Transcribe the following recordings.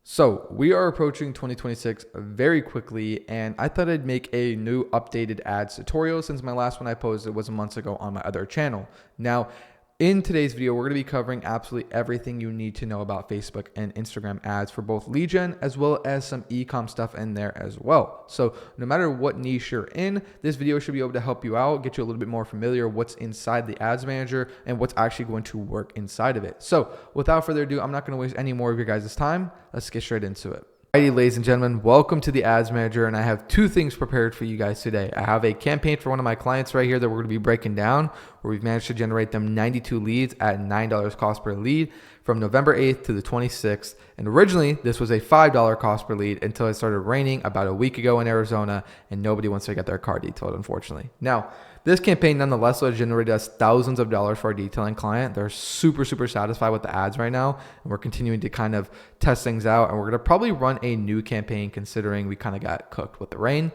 So we are approaching 2026 very quickly, and I thought I'd make a new updated ads tutorial since my last one I posted was months ago on my other channel. Now, in today's video, we're going to be covering absolutely everything you need to know about Facebook and Instagram ads for both lead gen as well as some e-com stuff in there as well. So no matter what niche you're in, this video should be able to help you out, get you a little bit more familiar what's inside the ads manager and what's actually going to work inside of it. So without further ado, I'm not going to waste any more of your guys' time. Let's get straight into it. Alrighty, ladies and gentlemen, welcome to the Ads Manager, and I have two things prepared for you guys today. I have a campaign for one of my clients right here that we're going to be breaking down, where we've managed to generate them 92 leads at $9 cost per lead from November 8th to the 26th. And originally, this was a $5 cost per lead until it started raining about a week ago in Arizona, and nobody wants to get their car detailed, unfortunately. Now, this campaign nonetheless has generated us thousands of dollars for our detailing client. They're super satisfied with the ads right now, and we're continuing to kind of test things out, and we're going to probably run a new campaign considering we kind of got cooked with the rain.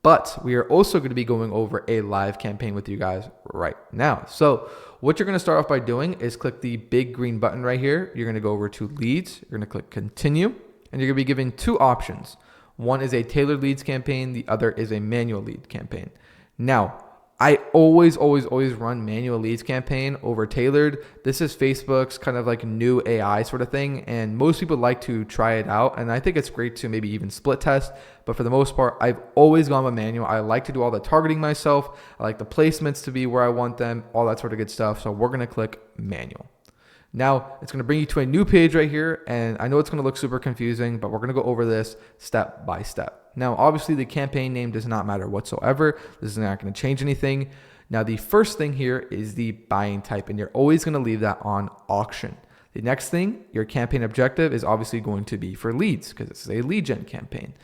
But we are also going to be going over a live campaign with you guys right now. So what you're going to start off by doing is click the big green button right here. You're going to go over to leads. You're going to click continue, and you're going to be given two options. One is a tailored leads campaign. The other is a manual lead campaign. Now, I always run manual leads campaign over tailored. This is Facebook's kind of like new AI sort of thing, and most people like to try it out, and I think it's great to maybe even split test, but for the most part, I've always gone with manual. I like to do all the targeting myself. I like the placements to be where I want them, all that sort of good stuff, so we're going to click manual. Now, it's going to bring you to a new page right here, and I know it's going to look super confusing, but we're going to go over this step by step. Now, obviously, the campaign name does not matter whatsoever. This is not going to change anything. Now, the first thing here is the buying type, and you're always going to leave that on auction. The next thing, your campaign objective is obviously going to be for leads because this is a lead gen campaign.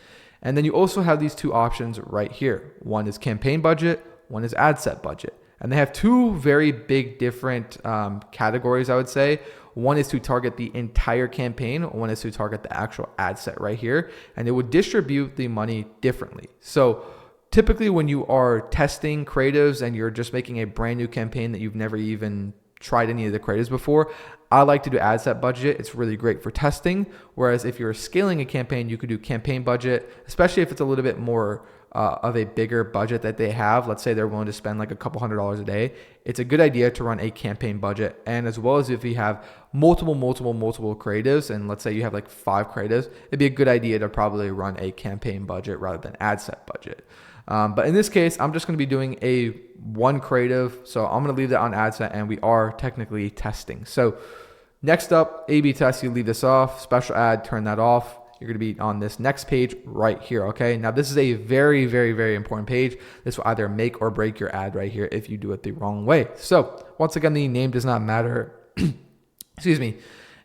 And then you also have these two options right here. One is campaign budget, one is ad set budget. And they have two very big different categories, I would say. One is to target the entire campaign. One is to target the actual ad set right here. And it would distribute the money differently. So typically when you are testing creatives and you're just making a brand new campaign that you've never even tried any of the creatives before, I like to do ad set budget. It's really great for testing. Whereas if you're scaling a campaign, you could do campaign budget, especially if it's a little bit more of a bigger budget that they have. Let's say they're willing to spend like a couple $100s a day. It's a good idea to run a campaign budget. And as well as if you have multiple creatives, and let's say you have like 5 creatives, it'd be a good idea to probably run a campaign budget rather than ad set budget. But in this case, I'm just going to be doing a one creative. So I'm going to leave that on ad set, and we are technically testing. So next up, A/B test, you leave this off. Special ad, turn that off. You're going to be on this next page right here, okay? Now, this is a very important page. This will either make or break your ad right here if you do it the wrong way. So once again, the name does not matter. Excuse me.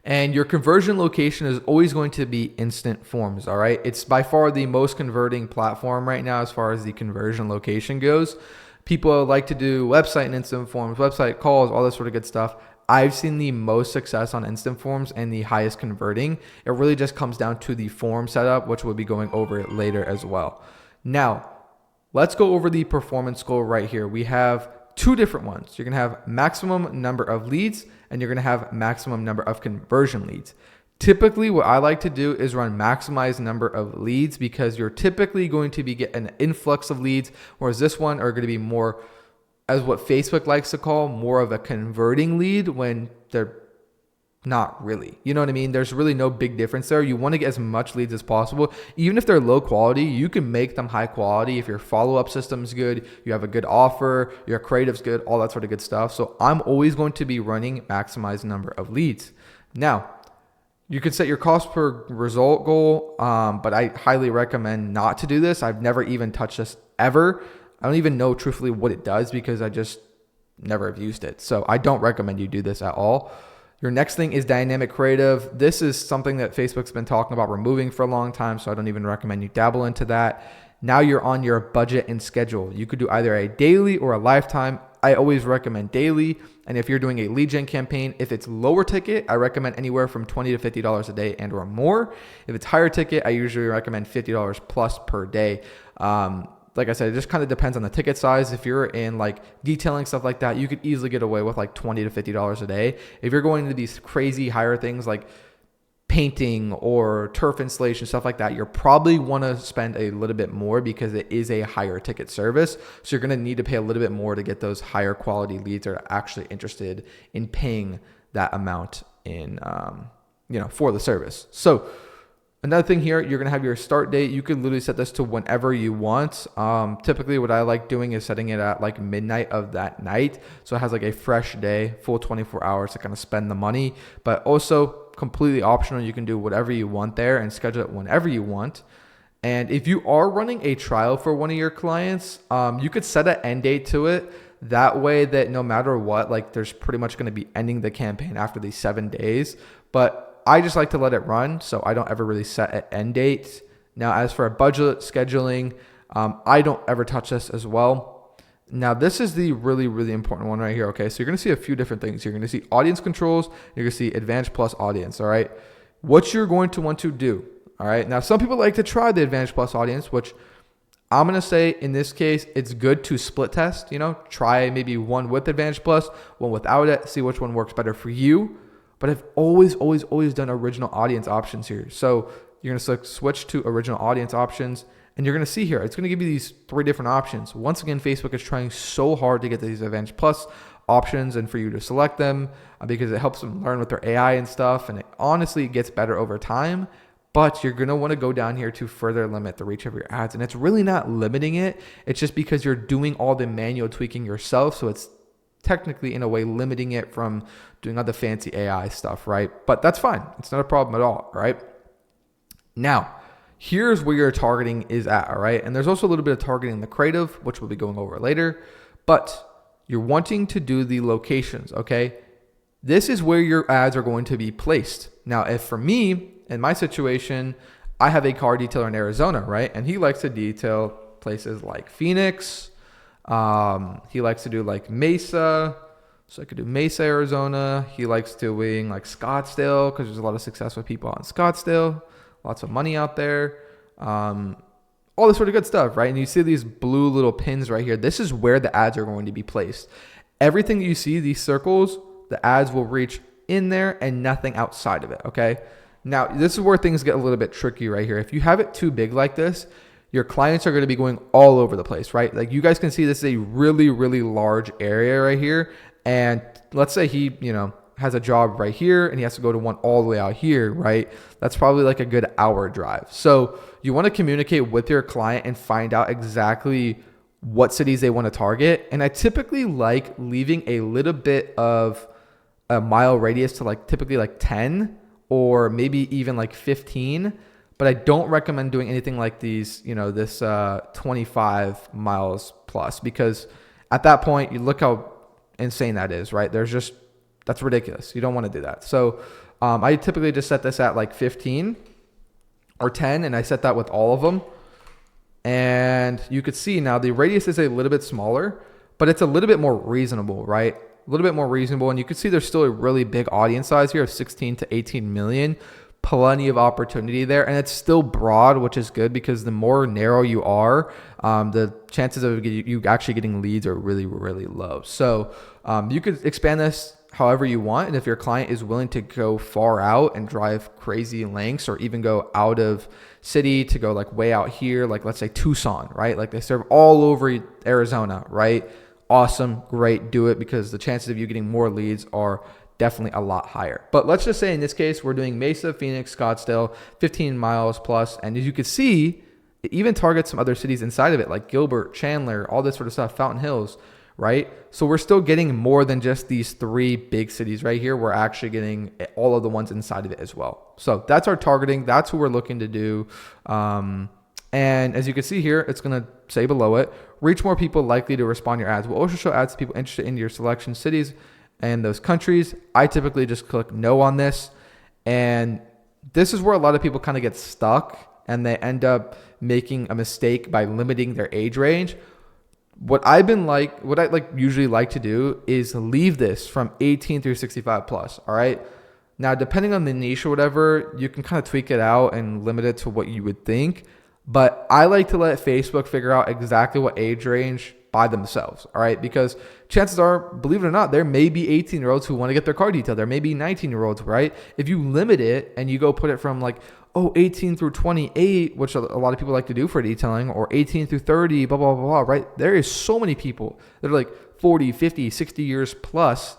And your conversion location is always going to be Instant Forms, all right? It's by far the most converting platform right now as far as the conversion location goes. People like to do website and Instant Forms, website calls, all this sort of good stuff. I've seen the most success on Instant Forms and the highest converting. It really just comes down to the form setup, which we'll be going over later as well. Now, let's go over the performance goal right here. We have two different ones. You're going to have maximum number of leads, and you're going to have maximum number of conversion leads. Typically, what I like to do is run maximize number of leads because you're typically going to be getting an influx of leads, whereas this one are going to be more, as what Facebook likes to call, more of a converting lead when they're not really. You know what I mean? There's really no big difference there. You want to get as much leads as possible. Even if they're low quality, you can make them high quality if your follow-up system's good, you have a good offer, your creative's good, all that sort of good stuff. So I'm always going to be running maximize number of leads. Now, you could set your cost per result goal, but I highly recommend not to do this. I've never even touched this ever. I don't even know truthfully what it does because I just never have used it. So I don't recommend you do this at all. Your next thing is dynamic creative. This is something that Facebook's been talking about removing for a long time, so I don't even recommend you dabble into that. Now you're on your budget and schedule. You could do either a daily or a lifetime. I always recommend daily. And if you're doing a lead gen campaign, if it's lower ticket, I recommend anywhere from $20 to $50 a day and or more. If it's higher ticket, I usually recommend $50 plus per day. Like I said, it just kind of depends on the ticket size. If you're in like detailing stuff like that, you could easily get away with like $20 to $50 a day. If you're going into these crazy higher things like painting or turf installation, stuff like that, you're probably want to spend a little bit more because it is a higher ticket service. So you're going to need to pay a little bit more to get those higher quality leads that are actually interested in paying that amount in, for the service. So another thing here, you're going to have your start date. You can literally set this to whenever you want. Typically what I like doing is setting it at like midnight of that night. So it has like a fresh day, full 24 hours to kind of spend the money, but also completely optional. You can do whatever you want there and schedule it whenever you want. And if you are running a trial for one of your clients, you could set an end date to it. That way that no matter what, like there's pretty much going to be ending the campaign after these 7 days. But I just like to let it run, so I don't ever really set an end date. Now, as for a budget scheduling, I don't ever touch this as well. Now, this is the really, really important one right here, okay? So you're going to see a few different things. You're going to see audience controls. You're going to see Advantage Plus audience, all right? What you're going to want to do, all right? Now, some people like to try the Advantage Plus audience, which I'm going to say in this case, it's good to split test, try maybe one with Advantage Plus, one without it, see which one works better for you. But I've always done original audience options here. So you're going to switch to original audience options, and you're going to see here, it's going to give you these 3 different options. Once again, Facebook is trying so hard to get these Advantage Plus options and for you to select them because it helps them learn with their AI and stuff. And it honestly gets better over time. But you're going to want to go down here to further limit the reach of your ads. And it's really not limiting it. It's just because you're doing all the manual tweaking yourself. So it's technically in a way limiting it from doing all the fancy AI stuff, right? But that's fine. It's not a problem at all, right? Now, here's where your targeting is at, all right? And there's also a little bit of targeting in the creative, which we'll be going over later. But you're wanting to do the locations, okay? This is where your ads are going to be placed. Now, if for me, in my situation, I have a car detailer in Arizona, right? And he likes to detail places like Phoenix. He likes to do like Mesa. So I could do Mesa, Arizona. He likes doing like Scottsdale because there's a lot of success with people out in Scottsdale. Lots of money out there. All this sort of good stuff, right? And you see these blue little pins right here. This is where the ads are going to be placed. Everything you see, these circles, the ads will reach in there and nothing outside of it, okay? Now, this is where things get a little bit tricky right here. If you have it too big like this, your clients are going to be going all over the place, right? Like you guys can see this is a really, really large area right here. And let's say he, has a job right here and he has to go to one all the way out here, right? That's probably like a good hour drive. So you want to communicate with your client and find out exactly what cities they want to target. And I typically like leaving a little bit of a mile radius to like typically like 10 or maybe even like 15. But I don't recommend doing anything like these, this 25 miles plus, because at that point, you look how insane that is, right? That's ridiculous. You don't want to do that. So I typically just set this at like 15 or 10, and I set that with all of them. And you could see now the radius is a little bit smaller, but it's a little bit more reasonable, right? A little bit more reasonable. And you can see there's still a really big audience size here of 16 to 18 million. Plenty of opportunity there, and it's still broad, which is good because the more narrow you are, the chances of you actually getting leads are really, really low. So you could expand this however you want, and if your client is willing to go far out and drive crazy lengths, or even go out of city to go like way out here, like let's say Tucson, right? Like they serve all over Arizona, right? Awesome, great, do it, because the chances of you getting more leads are definitely a lot higher. But let's just say in this case, we're doing Mesa, Phoenix, Scottsdale, 15 miles plus. And as you can see, it even targets some other cities inside of it, like Gilbert, Chandler, all this sort of stuff, Fountain Hills, right? So we're still getting more than just these 3 big cities right here. We're actually getting all of the ones inside of it as well. So that's our targeting. That's what we're looking to do. And as you can see here, it's going to say below it, reach more people likely to respond to your ads. We'll also show ads to people interested in your selection cities and those countries. I typically just click no on this. And this is where a lot of people kind of get stuck and they end up making a mistake by limiting their age range. What I usually like to do is leave this from 18 through 65 plus. All right. Now, depending on the niche or whatever, you can kind of tweak it out and limit it to what you would think. But I like to let Facebook figure out exactly what age range by themselves. All right. Because chances are, believe it or not, there may be 18-year-olds who want to get their car detailed. There may be 19-year-olds, right? If you limit it and you go put it from like, 18 through 28, which a lot of people like to do for detailing, or 18 through 30, blah, blah, blah, blah, right? There is so many people that are like 40, 50, 60 years plus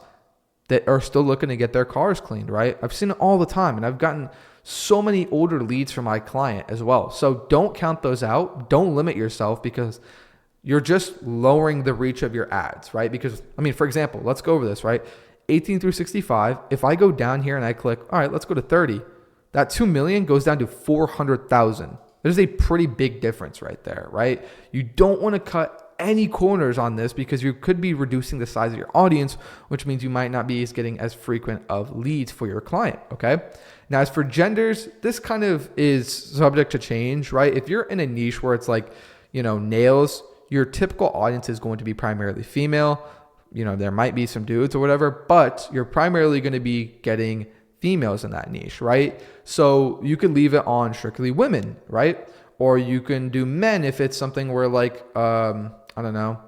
that are still looking to get their cars cleaned, right? I've seen it all the time, and I've gotten so many older leads from my client as well. So don't count those out. Don't limit yourself, because you're just lowering the reach of your ads, right? Because, I mean, for example, let's go over this, right? 18 through 65, if I go down here and I click, all right, let's go to 30, that 2 million goes down to 400,000. There's a pretty big difference right there, right? You don't want to cut any corners on this, because you could be reducing the size of your audience, which means you might not be getting as frequent of leads for your client, okay? Now, as for genders, this kind of is subject to change, right? If you're in a niche where it's like, nails, your typical audience is going to be primarily female. There might be some dudes or whatever, but you're primarily going to be getting females in that niche, right? So you could leave it on strictly women, right? Or you can do men if it's something where like, I don't know,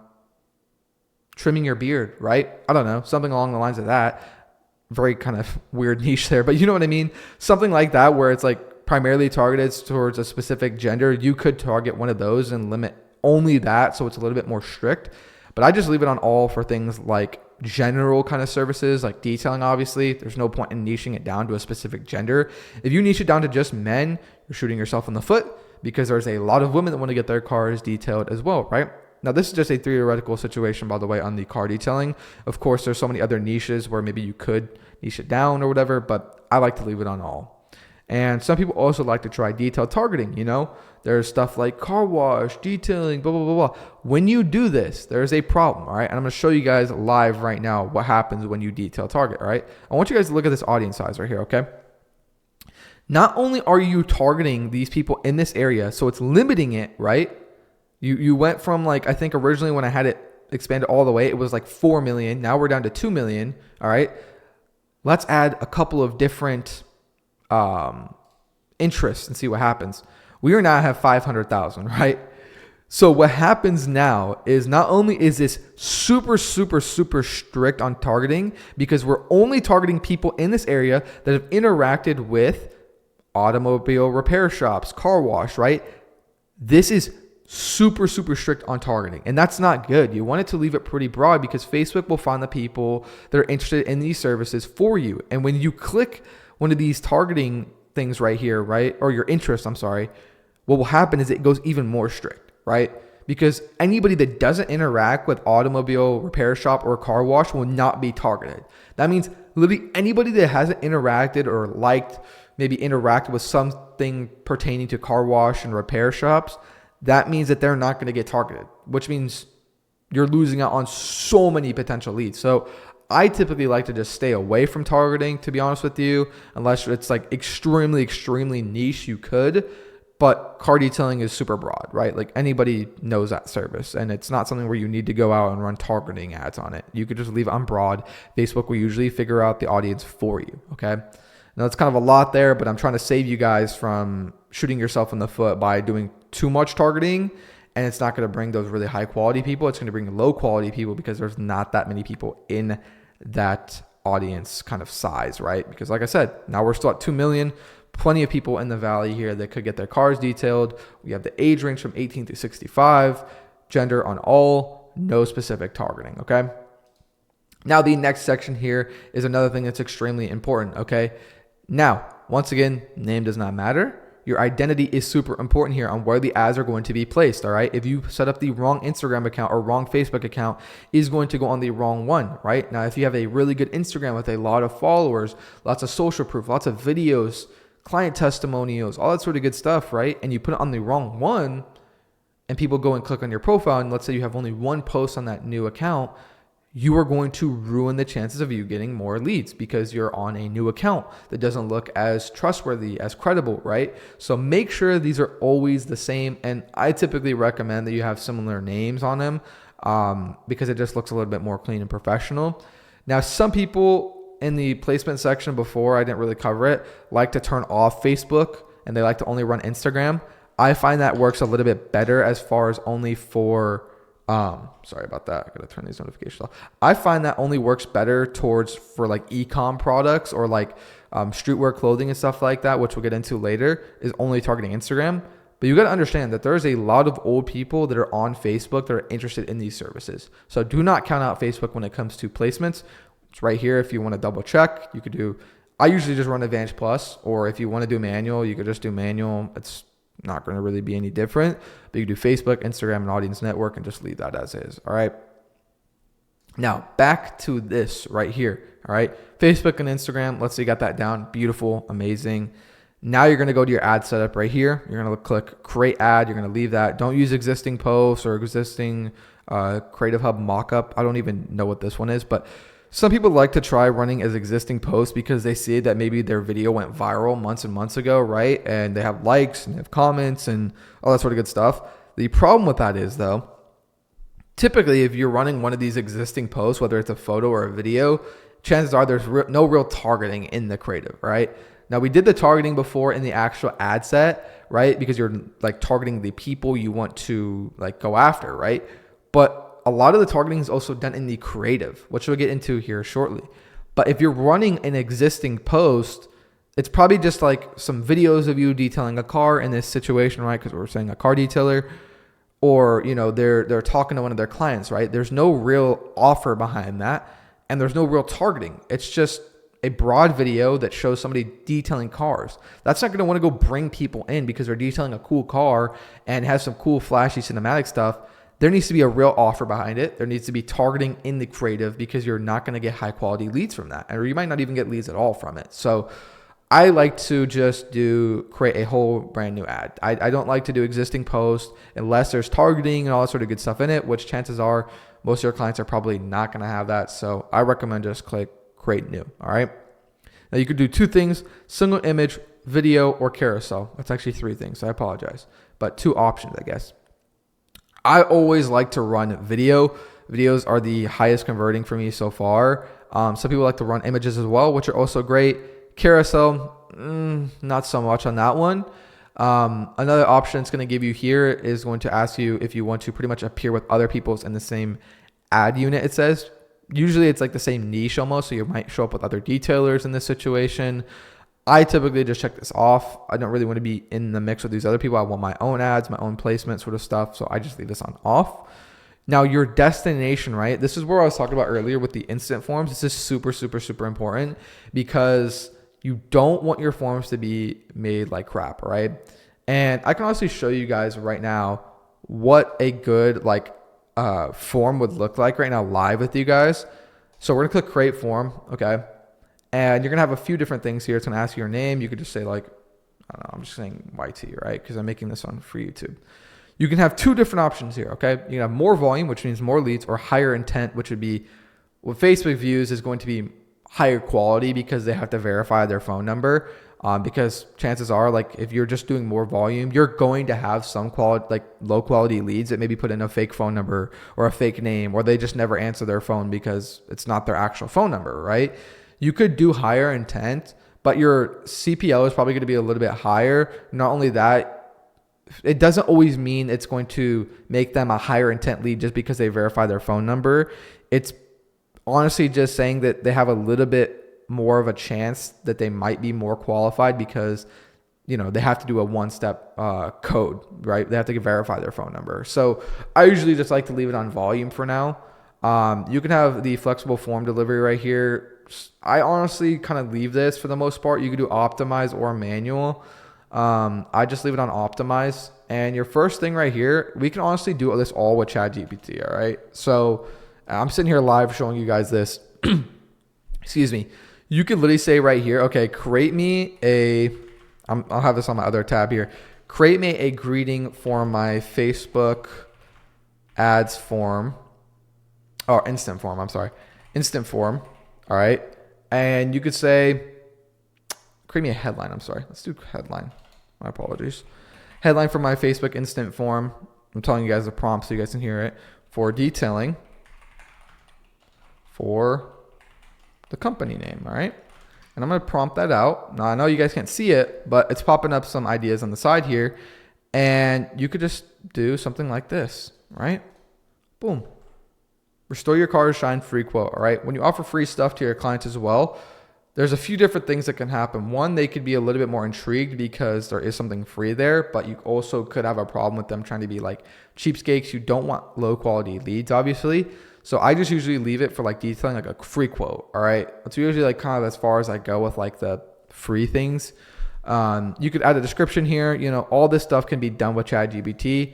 trimming your beard, right? I don't know, something along the lines of that. Very kind of weird niche there, but you know what I mean? Something like that where it's like primarily targeted towards a specific gender. You could target one of those and limit only that, so it's a little bit more strict. But I just leave it on all for things like general kind of services, like detailing. Obviously, there's no point in niching it down to a specific gender. If you niche it down to just men, you're shooting yourself in the foot, because there's a lot of women that want to get their cars detailed as well, right? Now, this is just a theoretical situation, by the way, on the car detailing. Of course, there's so many other niches where maybe you could niche it down or whatever, but I like to leave it on all. And some people also like to try detailed targeting. There's stuff like car wash, detailing, blah, blah, blah, blah. When you do this, there's a problem, all right? And I'm going to show you guys live right now what happens when you detail target, all right? I want you guys to look at this audience size right here, okay? Not only are you targeting these people in this area, so it's limiting it, right? You went from like, I think originally when I had it expanded all the way, it was like 4 million. Now we're down to 2 million, all right? Let's add a couple of different interests and see what happens. We are now have 500,000, right? So what happens now is not only is this super, super, super strict on targeting, because we're only targeting people in this area that have interacted with automobile repair shops, car wash, right? This is super, super strict on targeting, and that's not good. You want it to leave it pretty broad, because Facebook will find the people that are interested in these services for you. And when you click one of these targeting things right here, right, or your interest, what will happen is it goes even more strict, right? Because anybody that doesn't interact with automobile repair shop or car wash will not be targeted. That means literally anybody that hasn't interacted or liked, maybe interacted with something pertaining to car wash and repair shops, that means that they're not going to get targeted, which means you're losing out on so many potential leads. So I typically like to just stay away from targeting, to be honest with you, unless it's like extremely, extremely niche, you could. But car detailing is super broad, right? Like anybody knows that service, and it's not something where you need to go out and run targeting ads on it. You could just leave it on broad. Facebook will usually figure out the audience for you, okay? Now, it's kind of a lot there, but I'm trying to save you guys from shooting yourself in the foot by doing too much targeting, and it's not going to bring those really high quality people. It's going to bring low quality people, because there's not that many people in that audience kind of size, right? Because like I said, now we're still at 2 million, plenty of people in the valley here that could get their cars detailed. We have the age range from 18 to 65, gender on all, no specific targeting, okay? Now, the next section here is another thing that's extremely important, okay? Now, once again, name does not matter. Your identity is super important here on where the ads are going to be placed, all right? If you set up the wrong Instagram account or wrong Facebook account, is going to go on the wrong one, right? Now, if you have a really good Instagram with a lot of followers, lots of social proof, lots of videos, client testimonials, all that sort of good stuff, right? And you put it on the wrong one, and people go and click on your profile, and let's say you have only one post on that new account, you are going to ruin the chances of you getting more leads, because you're on a new account that doesn't look as trustworthy, as credible, right? So make sure these are always the same. And I typically recommend that you have similar names on them, because it just looks a little bit more clean and professional. Now, some people in the placement section before, I didn't really cover it, like to turn off Facebook, and they like to only run Instagram. I find that works a little bit better as far as only for Sorry about that. I gotta turn these notifications off. I find that only works better for like e-com products or like streetwear clothing and stuff like that, which we'll get into later, is only targeting Instagram. But you got to understand that there's a lot of old people that are on Facebook that are interested in these services. So do not count out Facebook when it comes to placements. It's right here. If you want to double check, you could do, I usually just run Advantage Plus, or if you want to do manual, you could just do manual. It's not going to really be any different, but you can do Facebook, Instagram, and Audience Network and just leave that as is. All right. Now back to this right here. All right. Facebook and Instagram. Let's say you got that down. Beautiful. Amazing. Now you're going to go to your ad setup right here. You're going to click create ad. You're going to leave that. Don't use existing posts or existing Creative Hub mockup. I don't even know what this one is, but some people like to try running as existing posts because they see that maybe their video went viral months and months ago, right? And they have likes and they have comments and all that sort of good stuff. The problem with that is though, typically if you're running one of these existing posts, whether it's a photo or a video, chances are there's no real targeting in the creative, right? Now we did the targeting before in the actual ad set, right? Because you're like targeting the people you want to like go after, right? But a lot of the targeting is also done in the creative, which we'll get into here shortly. But if you're running an existing post, it's probably just like some videos of you detailing a car in this situation, right? Because we're saying a car detailer, or you know they're talking to one of their clients, right? There's no real offer behind that, and there's no real targeting. It's just a broad video that shows somebody detailing cars. That's not going to want to go bring people in because they're detailing a cool car and has some cool flashy cinematic stuff. There needs to be a real offer behind it. There needs to be targeting in the creative because you're not going to get high quality leads from that, or you might not even get leads at all from it. So I like to just create a whole brand new ad. I don't like to do existing posts unless there's targeting and all that sort of good stuff in it, which chances are most of your clients are probably not going to have that. So I recommend just click create new. All right. Now you could do two things: single image, video, or carousel. That's actually three things. So I apologize, but two options, I guess. I always like to run video. Videos are the highest converting for me so far. Some people like to run images as well, which are also great. Carousel, not so much on that one. Another option it's going to give you here is going to ask you if you want to pretty much appear with other people's in the same ad unit, it says. Usually it's like the same niche almost, so you might show up with other detailers in this situation. I typically just check this off. I don't really want to be in the mix with these other people. I want my own ads, my own placement sort of stuff, so I just leave this on off. Now your destination, right? This is where I was talking about earlier with the instant forms. This is super, super, super important because you don't want your forms to be made like crap, right? And I can honestly show you guys right now what a good form would look like right now live with you guys. So we're gonna click create form, okay? And you're gonna have a few different things here. It's gonna ask you your name. You could just say like, I don't know, I'm just saying YT, right? Because I'm making this one for YouTube. You can have two different options here, okay? You can have more volume, which means more leads, or higher intent, which would be what Facebook views is going to be higher quality because they have to verify their phone number. Because chances are, like, if you're just doing more volume, you're going to have some quality, like low quality leads that maybe put in a fake phone number or a fake name, or they just never answer their phone because it's not their actual phone number, right? You could do higher intent, but your CPL is probably going to be a little bit higher. Not only that, it doesn't always mean it's going to make them a higher intent lead just because they verify their phone number. It's honestly just saying that they have a little bit more of a chance that they might be more qualified because, you know, they have to do a one-step code, right? They have to verify their phone number. So I usually just like to leave it on volume for now. You can have the flexible form delivery right here. I honestly kind of leave this for the most part. You can do optimize or manual. I just leave it on optimize. And your first thing right here, we can honestly do this all with ChatGPT, all right? So I'm sitting here live showing you guys this. Excuse me. You could literally say right here, okay, create me I'll have this on my other tab here. Create me a greeting for my Facebook ads form, or instant form, I'm sorry. Instant form, all right? And you could say, create me a headline, I'm sorry. Let's do headline, my apologies. Headline for my Facebook instant form. I'm telling you guys the prompt so you guys can hear it. For detailing for the company name, all right? And I'm gonna prompt that out. Now I know you guys can't see it, but it's popping up some ideas on the side here. And you could just do something like this, right? Boom. Restore your car to shine free quote. All right. When you offer free stuff to your clients as well, there's a few different things that can happen. One, they could be a little bit more intrigued because there is something free there, but you also could have a problem with them trying to be like cheapskates. You don't want low quality leads, obviously. So I just usually leave it for like detailing, like a free quote. All right. It's usually like kind of as far as I go with like the free things. You could add a description here. You know, all this stuff can be done with ChatGPT.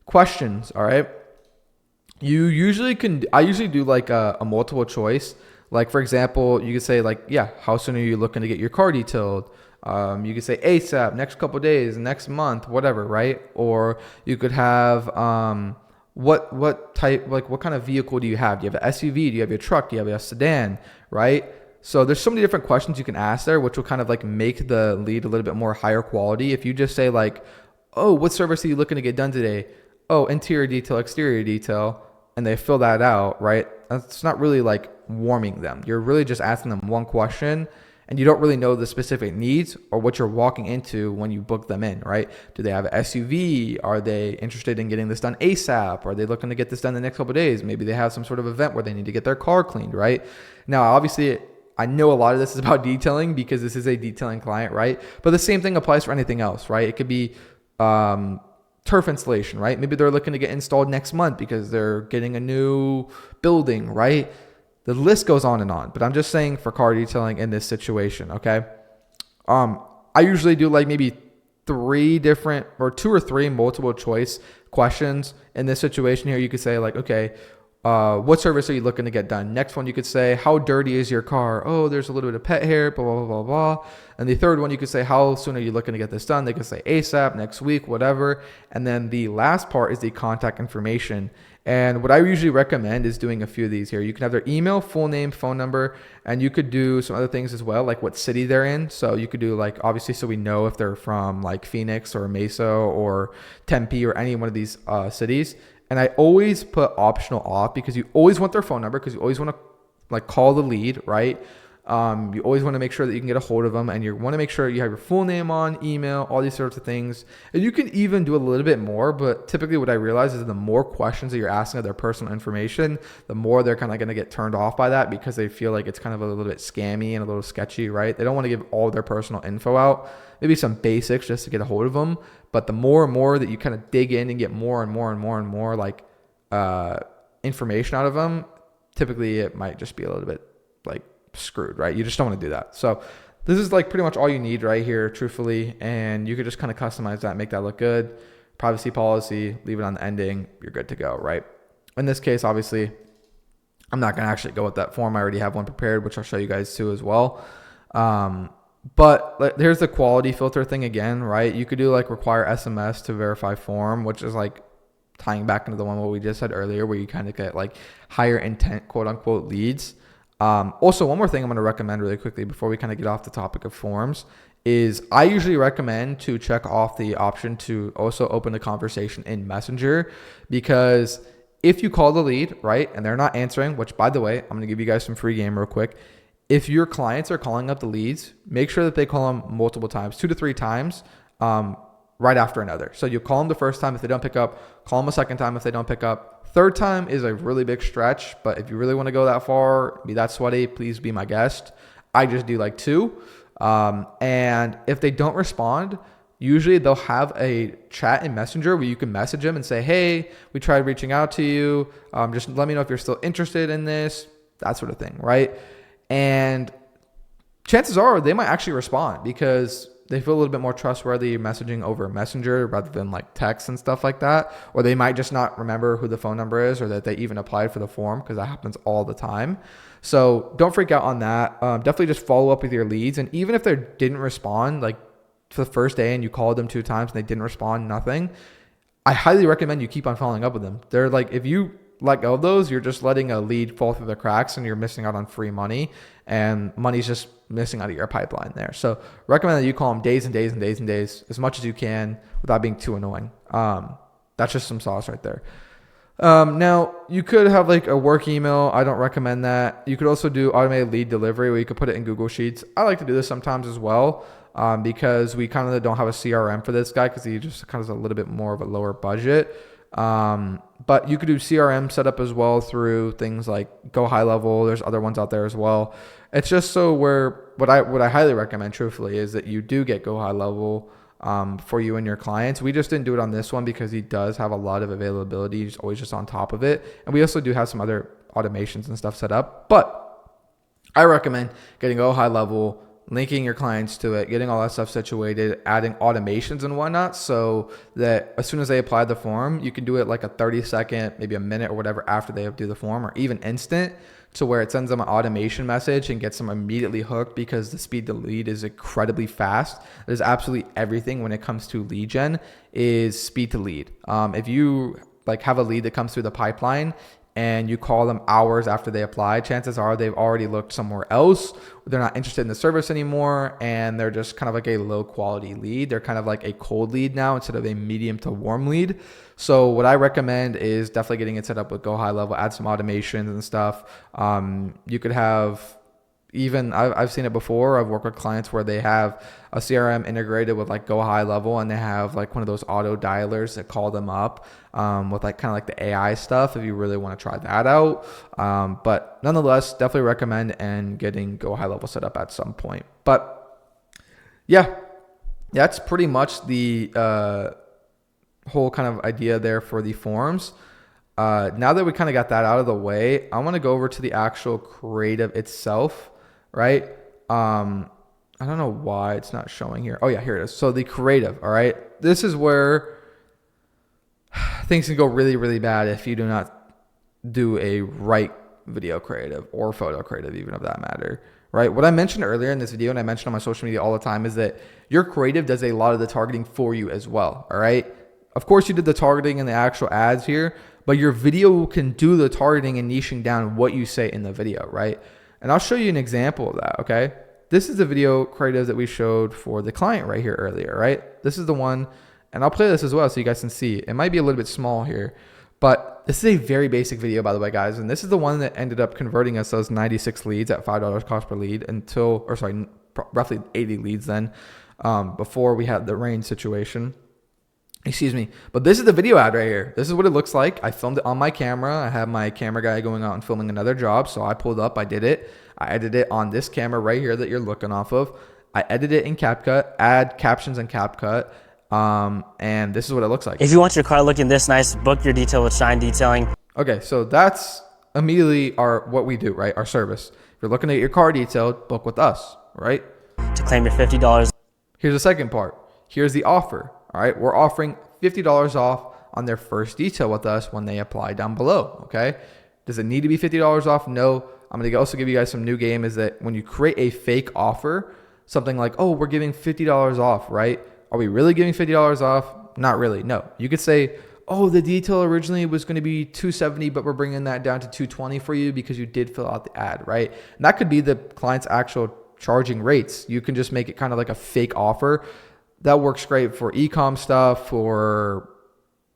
Questions. All right. I usually do like a multiple choice. Like, for example, you could say like, yeah, how soon are you looking to get your car detailed? You could say ASAP, next couple of days, next month, whatever, right? Or you could have what type, like what kind of vehicle do you have? Do you have an SUV? Do you have your truck? Do you have a sedan, right? So there's so many different questions you can ask there, which will kind of like make the lead a little bit more higher quality. If you just say like, oh, what service are you looking to get done today? Oh, interior detail, exterior detail, and they fill that out, right? That's not really like warming them. You're really just asking them one question, and you don't really know the specific needs or what you're walking into when you book them in, right? Do they have an SUV? Are they interested in getting this done ASAP? Are they looking to get this done the next couple of days? Maybe they have some sort of event where they need to get their car cleaned, right? Now, obviously, I know a lot of this is about detailing because this is a detailing client, right? But the same thing applies for anything else, right? It could be turf installation, right? Maybe they're looking to get installed next month because they're getting a new building, right? The list goes on and on, but I'm just saying for car detailing in this situation, okay? I usually do like maybe 2 or 3 multiple choice questions. In this situation here, you could say like, okay, what service are you looking to get done? Next one, you could say, how dirty is your car? Oh, there's a little bit of pet hair, blah, blah, blah, blah, blah. And the third one, you could say, how soon are you looking to get this done? They could say ASAP, next week, whatever. And then the last part is the contact information. And what I usually recommend is doing a few of these here. You can have their email, full name, phone number, and you could do some other things as well, like what city they're in. So you could do like, obviously, so we know if they're from like Phoenix or Mesa or Tempe or any one of these cities. And I always put optional off because you always want their phone number because you always want to like call the lead, right? You always want to make sure that you can get a hold of them, and you want to make sure you have your full name on, email, all these sorts of things. And you can even do a little bit more, but typically what I realize is the more questions that you're asking of their personal information, the more they're kind of going to get turned off by that because they feel like it's kind of a little bit scammy and a little sketchy, right? They don't want to give all their personal info out, maybe some basics just to get a hold of them. But the more and more that you kind of dig in and get more and more and more and more like information out of them, typically it might just be a little bit like screwed, right? You just don't want to do that. So this is like pretty much all you need right here, truthfully. And you could just kind of customize that, make that look good. Privacy policy, leave it on the ending. You're good to go, right? In this case, obviously, I'm not going to actually go with that form. I already have one prepared, which I'll show you guys too as well. But here's the quality filter thing again, right? You could do like require SMS to verify form, which is like tying back into the one what we just said earlier, where you kind of get like higher intent, quote unquote, leads. Also, one more thing I'm going to recommend really quickly before we kind of get off the topic of forms is I usually recommend to check off the option to also open the conversation in Messenger, because if you call the lead, right, and they're not answering, which by the way, I'm going to give you guys some free game real quick. If your clients are calling up the leads, make sure that they call them multiple times, 2 to 3 times, right after another. So you call them the first time. If they don't pick up, call them a second time if they don't pick up. Third time is a really big stretch, but if you really want to go that far, be that sweaty, please be my guest. I just do like 2. And if they don't respond, usually they'll have a chat in Messenger where you can message them and say, hey, we tried reaching out to you. Just let me know if you're still interested in this, that sort of thing, right? And chances are they might actually respond because they feel a little bit more trustworthy messaging over Messenger rather than like text and stuff like that. Or they might just not remember who the phone number is or that they even applied for the form, because that happens all the time. So don't freak out on that. Definitely just follow up with your leads. And even if they didn't respond, like for the first day and you called them 2 times and they didn't respond, nothing, I highly recommend you keep on following up with them. They're like, if you let go of those, you're just letting a lead fall through the cracks and you're missing out on free money, and money's just missing out of your pipeline there. So recommend that you call them days and days and days and days, as much as you can without being too annoying. That's just some sauce right there. Now you could have like a work email. I don't recommend that. You could also do automated lead delivery where you could put it in Google Sheets. I like to do this sometimes as well, because we kind of don't have a CRM for this guy because he just kind of has a little bit more of a lower budget. But you could do CRM setup as well through things like Go High Level. There's other ones out there as well. It's just so where what I highly recommend, truthfully, is that you do get Go High Level for you and your clients. We just didn't do it on this one because he does have a lot of availability. He's always just on top of it. And we also do have some other automations and stuff set up. But I recommend getting Go High Level, linking your clients to it, getting all that stuff situated, adding automations and whatnot so that as soon as they apply the form, you can do it like a 30-second, maybe a minute or whatever after they do the form, or even instant, to where it sends them an automation message and gets them immediately hooked, because the speed to lead is incredibly fast. There's absolutely everything when it comes to lead gen is speed to lead. If you like have a lead that comes through the pipeline and you call them hours after they apply, chances are they've already looked somewhere else. They're not interested in the service anymore, and they're just kind of like a low quality lead. They're kind of like a cold lead now instead of a medium to warm lead. So what I recommend is definitely getting it set up with Go High Level, add some automations and stuff. You could have, even I've seen it before. I've worked with clients where they have a CRM integrated with like Go High Level, and they have like one of those auto dialers that call them up with like kind of like the AI stuff if you really want to try that out. But nonetheless, definitely recommend and getting Go High Level set up at some point. But yeah, that's pretty much the whole kind of idea there for the forms. Now that we kind of got that out of the way, I want to go over to the actual creative itself, right? I don't know why it's not showing here. Oh yeah, here it is. So the creative, all right? This is where things can go really, really bad if you do not do a right video creative or photo creative, even of that matter, right? What I mentioned earlier in this video, and I mentioned on my social media all the time, is that your creative does a lot of the targeting for you as well, all right? Of course, you did the targeting and the actual ads here, but your video can do the targeting and niching down what you say in the video, right? And I'll show you an example of that, okay? This is the video creative that we showed for the client right here earlier, right? This is the one, and I'll play this as well so you guys can see. It might be a little bit small here, but this is a very basic video, by the way, guys. And this is the one that ended up converting us those 96 leads at $5 cost per lead until, or sorry, roughly 80 leads then, before we had the rain situation. Excuse me. But this is the video ad right here. This is what it looks like. I filmed it on my camera. I have my camera guy going out and filming another job. So I pulled up, I did it. I edited it on this camera right here that you're looking off of. I edited it in CapCut, add captions in CapCut. And this is what it looks like. If you want your car looking this nice, book your detail with Shine Detailing. Okay, so that's immediately what we do, right? Our service. If you're looking at your car detailed, book with us, right? To claim your $50. Here's the second part. Here's the offer. All right, we're offering $50 off on their first detail with us when they apply down below, okay? Does it need to be $50 off? No. I'm going to also give you guys some new game, is that when you create a fake offer, something like, oh, we're giving $50 off, right? Are we really giving $50 off? Not really, no. You could say, oh, the detail originally was going to be $270, but we're bringing that down to $220 for you because you did fill out the ad, right? And that could be the client's actual charging rates. You can just make it kind of like a fake offer. That works great for e-com stuff, for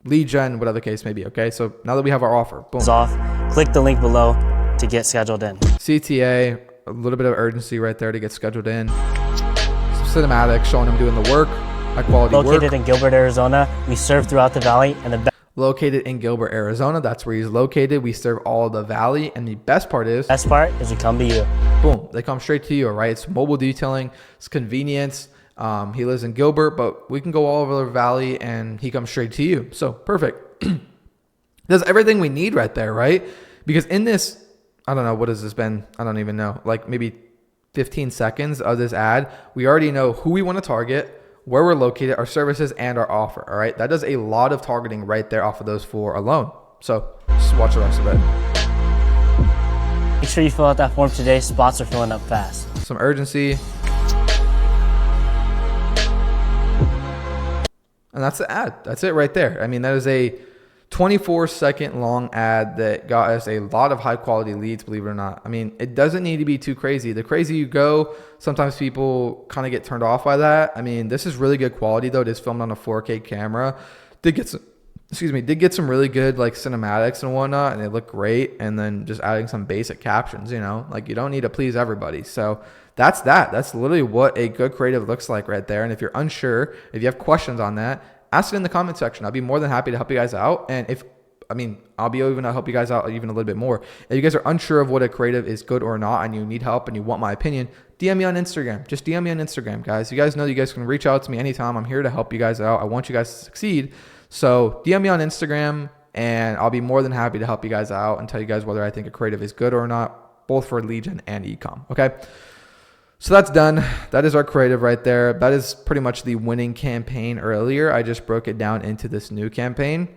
lead gen, whatever the case may be, okay? So now that we have our offer, boom. Off. Click the link below to get scheduled in. CTA, a little bit of urgency right there to get scheduled in. Some cinematics showing him doing the work, high quality work. Located in Gilbert, Arizona. We serve throughout the valley, and the located in Gilbert, Arizona. That's where he's located. We serve all of the valley, and the best part is we come to you. Boom, they come straight to you, right? It's mobile detailing, it's convenience. He lives in Gilbert, but we can go all over the valley and he comes straight to you. So perfect. There's everything we need right there, right? Because in this, I don't know, what has this been? I don't even know. Like maybe 15 seconds of this ad, we already know who we want to target, where we're located, our services, and our offer. All right. That does a lot of targeting right there off of those four alone. So just watch the rest of it. Make sure you fill out that form today. Spots are filling up fast. Some urgency. And that's the ad. That's it right there. I mean, that is a 24-second long ad that got us a lot of high quality leads, believe it or not. I mean, it doesn't need to be too crazy. The crazy you go, sometimes people kind of get turned off by that. I mean, this is really good quality though. It is filmed on a 4K camera. Did get some really good like cinematics and whatnot, and they look great. And then just adding some basic captions, you know, like you don't need to please everybody. So that's literally what a good creative looks like right there. And if you're unsure, if you have questions on that, ask it in the comment section. I'll be more than happy to help you guys out. And I'll be even to help you guys out even a little bit more. If you guys are unsure of what a creative is good or not, and you need help and you want my opinion, DM me on Instagram. Just DM me on Instagram, guys. You guys know you guys can reach out to me anytime. I'm here to help you guys out. I want you guys to succeed. So DM me on Instagram, and I'll be more than happy to help you guys out and tell you guys whether I think a creative is good or not, both for lead gen and e-com. Okay. So that's done. That is our creative right there. That is pretty much the winning campaign earlier. I just broke it down into this new campaign.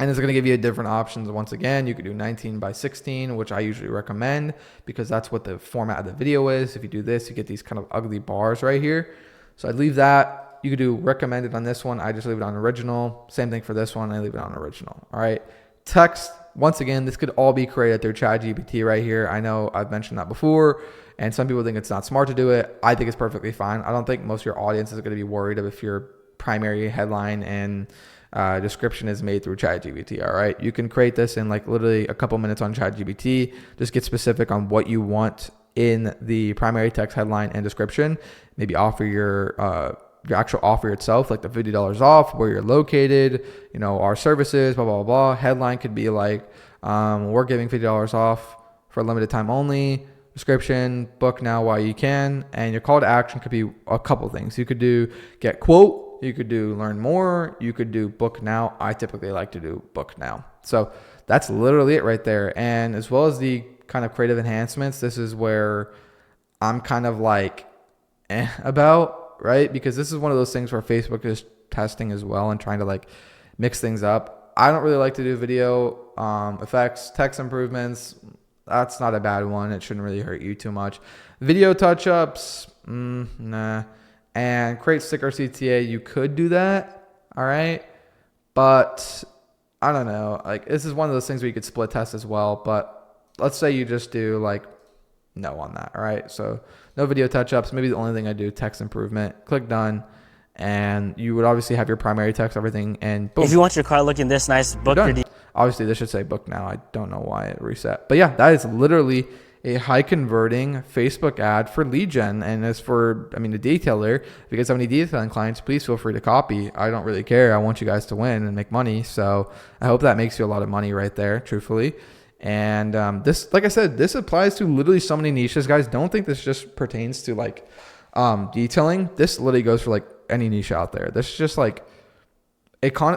And it's going to give you different options. Once again, you could do 19 by 16, which I usually recommend because that's what the format of the video is. If you do this, you get these kind of ugly bars right here. So I'd leave that. You could do recommended on this one. I just leave it on original. Same thing for this one. I leave it on original. All right. Text. Once again, this could all be created through ChatGPT right here. I know I've mentioned that before, and some people think it's not smart to do it. I think it's perfectly fine. I don't think most of your audience is going to be worried if your primary headline and description is made through ChatGPT. All right. You can create this in like literally a couple minutes on ChatGPT. Just get specific on what you want in the primary text, headline, and description. Maybe offer your actual offer itself, like the $50 off, where you're located, our services, blah, blah, blah. Headline could be like, we're giving $50 off for a limited time only. Description, book now while you can. And your call to action could be a couple things. You could do get quote. You could do learn more. You could do book now. I typically like to do book now. So that's literally it right there. And as well as the kind of creative enhancements, this is where I'm kind of like about, right? Because this is one of those things where Facebook is testing as well and trying to like mix things up. I don't really like to do video effects, text improvements. That's not a bad one. It shouldn't really hurt you too much. Video touch-ups, nah. And create sticker CTA, you could do that, all right? But I don't know. Like, this is one of those things where you could split test as well. But let's say you just do like no on that, all right? So no video touch-ups. Maybe the only thing I do, text improvement. Click done. And you would obviously have your primary text, everything, and boom. If you want your car looking this nice, book your Obviously, this should say book now. I don't know why it reset. But yeah, that is literally a high converting Facebook ad for lead gen. And as for, the detailer, if you guys have any detailing clients, please feel free to copy. I don't really care. I want you guys to win and make money. So I hope that makes you a lot of money right there, truthfully. And this, like I said, this applies to literally so many niches, guys. Don't think this just pertains to like detailing. This literally goes for like any niche out there. This is just like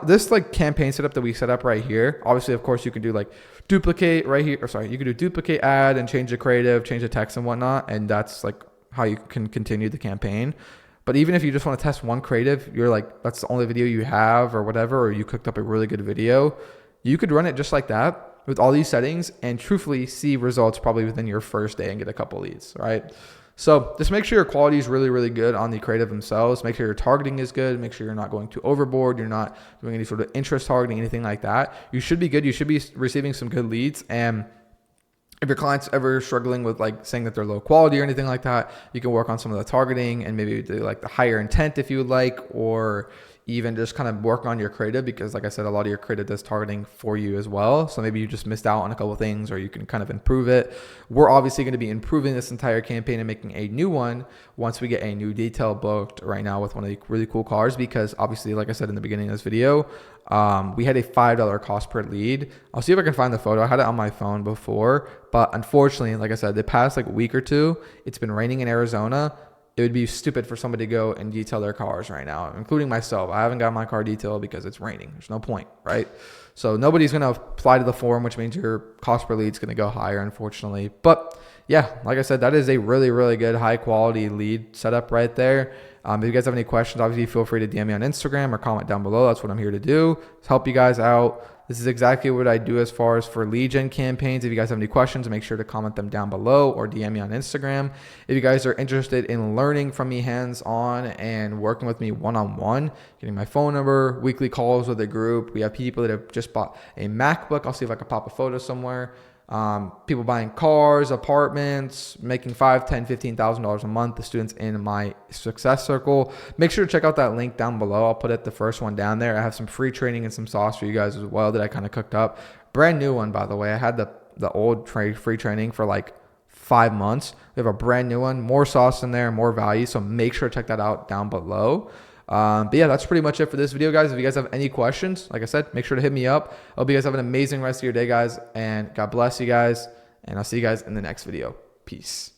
this like campaign setup that we set up right here. Obviously, of course, you can do like duplicate right here, you can do duplicate ad and change the creative, change the text and whatnot. And that's like how you can continue the campaign. But even if you just want to test one creative, you're like, that's the only video you have or whatever, or you cooked up a really good video, you could run it just like that with all these settings and truthfully see results probably within your first day and get a couple leads, right? So just make sure your quality is really, really good on the creative themselves. Make sure your targeting is good. Make sure you're not going too overboard. You're not doing any sort of interest targeting, anything like that. You should be good. You should be receiving some good leads. And if your client's ever struggling with like saying that they're low quality or anything like that, you can work on some of the targeting and maybe do like the higher intent if you would like, or even just kind of work on your creative, because like I said, a lot of your creative does targeting for you as well. So maybe you just missed out on a couple of things, or you can kind of improve it. We're obviously going to be improving this entire campaign and making a new one once we get a new detail booked right now with one of the really cool cars, because obviously, like I said in the beginning of this video, we had a $5 cost per lead. I'll see if I can find the photo. I had it on my phone before, but unfortunately, like I said, the past like week or two, it's been raining in Arizona. It would be stupid for somebody to go and detail their cars right now, including myself. I haven't got my car detailed because it's raining. There's no point, right? So nobody's going to apply to the form, which means your cost per lead is going to go higher, unfortunately. But yeah, like I said, that is a really, really good high quality lead setup right there. If you guys have any questions, obviously feel free to DM me on Instagram or comment down below. That's what I'm here to do, is help you guys out. This is exactly what I do as far as for lead gen campaigns. If you guys have any questions, make sure to comment them down below or DM me on Instagram. If you guys are interested in learning from me hands-on and working with me one-on-one, getting my phone number, weekly calls with a group. We have people that have just bought a MacBook. I'll see if I can pop a photo somewhere. People buying cars, apartments, making $5,000, $10,000, $15,000 a month, the students in my success circle. Make sure to check out that link down below. I'll put it the first one down there. I have some free training and some sauce for you guys as well that I kind of cooked up. Brand new one, by the way. I had the old free training for like 5 months. We have a brand new one, more sauce in there, more value. So make sure to check that out down below. But yeah, that's pretty much it for this video, guys. If you guys have any questions, like I said, make sure to hit me up. I hope you guys have an amazing rest of your day, guys, and God bless you guys, and I'll see you guys in the next video. Peace.